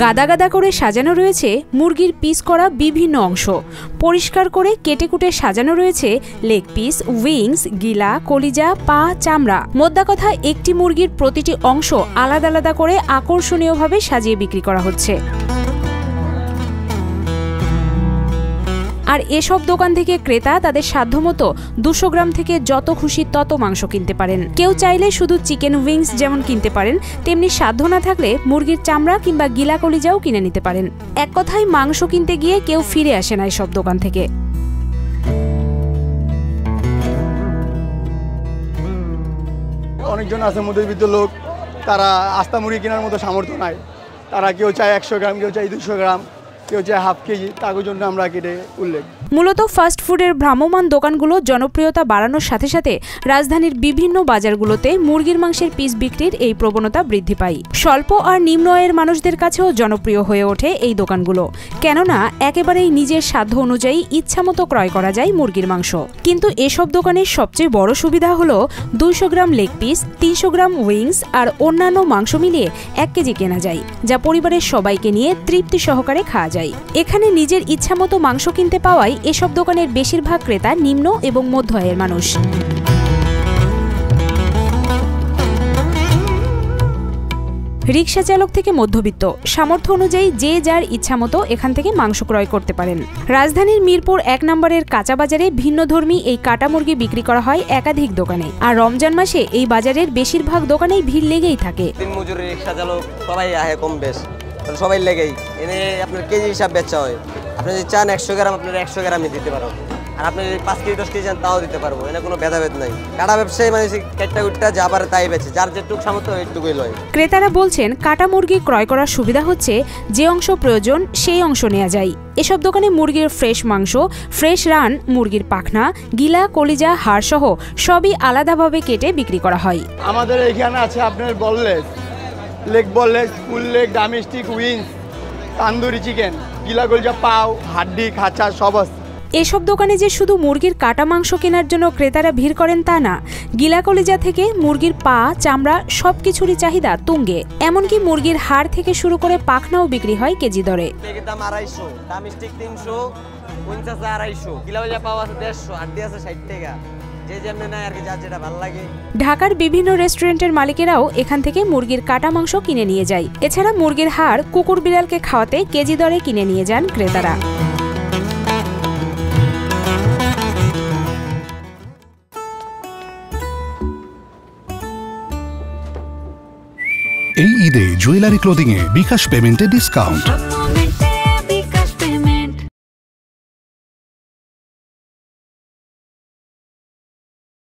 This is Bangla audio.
গাদা গাদা করে সাজানো রয়েছে মুরগির পিস করা বিভিন্ন অংশ। পরিষ্কার করে কেটে কুটে সাজানো রয়েছে লেগ পিস, উইংস, গিলা, কলিজা, পা, চামড়া। মোদ্দা কথা, একটি মুরগির প্রতিটি অংশ আলাদা আলাদা করে আকর্ষণীয়ভাবে সাজিয়ে বিক্রি করা হচ্ছে। আর এসব দোকান থেকে ক্রেতা তাদের সাধ্যমতো 200 গ্রাম থেকে যত খুশি তত মাংস কিনতে পারেন। কেউ চাইলে শুধু চিকেন উইংস যেমন কিনতে পারেন, তেমনি সাধ্য না থাকলে মুরগির চামড়া কিংবা গিলা কলিজাও কিনে নিতে পারেন। এক কথায়, মাংস কিনতে গিয়ে কেউ ফিরে আসে না এসব দোকান থেকে। অনেকজন আছে মধ্যবিত্ত লোক, তারা আস্তা মুরগি কেনার মতো সামর্থ্য নাই। তারা কেউ চায় 100 গ্রাম, কেউ চায় 200 গ্রাম, কেউ চায় হাফ কেজি। তার জন্য আমরা কেটে উল্লেখ। মূলত ফাস্ট ফুডের ভ্রাম্যমাণ দোকানগুলো জনপ্রিয়তা বাড়ানোর সাথে সাথে রাজধানীর বিভিন্ন বাজারগুলোতে মুরগির মাংসের পিস বিক্রির এই প্রবণতা বৃদ্ধি পায়। স্বল্প আর নিম্ন আয়ের মানুষদের কাছেও জনপ্রিয় হয়ে ওঠে এই দোকানগুলো, কেননা একেবারেই নিজের সাধ্য অনুযায়ী ইচ্ছামতো ক্রয় করা যায় মুরগির মাংস। কিন্তু এসব দোকানের সবচেয়ে বড় সুবিধা হলো 200 গ্রাম লেগ পিস, 300 গ্রাম উইংস আর অন্যান্য মাংস মিলিয়ে 1 কেজি কেনা যায়, যা পরিবারের সবাইকে নিয়ে তৃপ্তি সহকারে খাওয়া যায়। এখানে নিজের ইচ্ছামতো মাংস কিনতে পাওয়ায় এসব দোকানের বেশিরভাগ ক্রেতা নিম্ন এবং মধ্য আয়ের মানুষ। রিকশা চালক থেকে মধ্যবিত্ত, সামর্থ্য অনুযায়ী যে যার ইচ্ছামতো এখান থেকে মাংস ক্রয় করতে পারেন। রাজধানীর মিরপুর 1 নম্বরের কাঁচা বাজারে ভিন্নধর্মী এই কাটা মুরগি বিক্রি করা হয় একাধিক দোকানে। আর রমজান মাসে এই বাজারের বেশিরভাগ দোকানেই ভিড় লেগেই থাকে। দিনমজুরি রিকশা চালক সবাই আহে কম বেশ, সবাই লেগেই এনে আপনার কেজি হিসাব বেচা হয়। আপনি যদি চান 100 গ্রাম, আপনার 100 গ্রামই দিতে পারো। আর আপনি যদি 5 কেজি 10 কেজি চান তাও দিতে পারবো। এনে কোনো ভেদাভেদ নাই। কাটা ব্যবসায়ী মানে কেটটা কুটটা যা পারে তাই বেচে, যার যেটুকু সামর্থ্য এইটুকুই লয়। ক্রেতারা বলছেন, কাটা মুরগি ক্রয় করার সুবিধা হচ্ছে যে অংশ প্রয়োজন সেই অংশ নেওয়া যায়। এসব দোকানে মুরগির ফ্রেশ মাংস, ফ্রেশ রান, মুরগির পাখনা, গিলা, কলিজা, হাড় সহ সবই আলাদাভাবে কেটে বিক্রি করা হয়। আমাদের এখানে আছে আপনার boneless, leg boneless, full leg, domestic wings, tandoori chicken, গিলা কলিজা, পাও, হাড্ডি, খাঁচা সব আছে। এসব দোকানে যে শুধু মুরগির কাটা মাংস কেনার জন্য ক্রেতারা ভিড় করেন তা না, গিলা কলিজা থেকে মুরগির পা, চামড়া সবকিছুরই চাহিদা তুঙ্গে। এমনকি মুরগির হাড় থেকে শুরু করে পাখনাও বিক্রি হয় কেজি দরে। দাম 250, ডোমেস্টিক 300, উইংস আছে 250, গিলা কলিজা পাও আছে 150, হাড্ডি আছে 60 টাকা। যে যেমন নাই আর কি, যার যেটা ভালো লাগে। ঢাকার বিভিন্ন রেস্টুরেন্টের মালিকেরাও এখান থেকে মুরগির কাটা মাংস কিনে নিয়ে যায়। এছাড়া মুরগির হাড় কুকুর বিড়ালকে খাওয়াতে কেজি দরে কিনে নিয়ে যান ক্রেতারা। এই ঈদে জুয়েলারি ক্লোদিং এ বিকাশ পেমেন্টে ডিসকাউন্ট।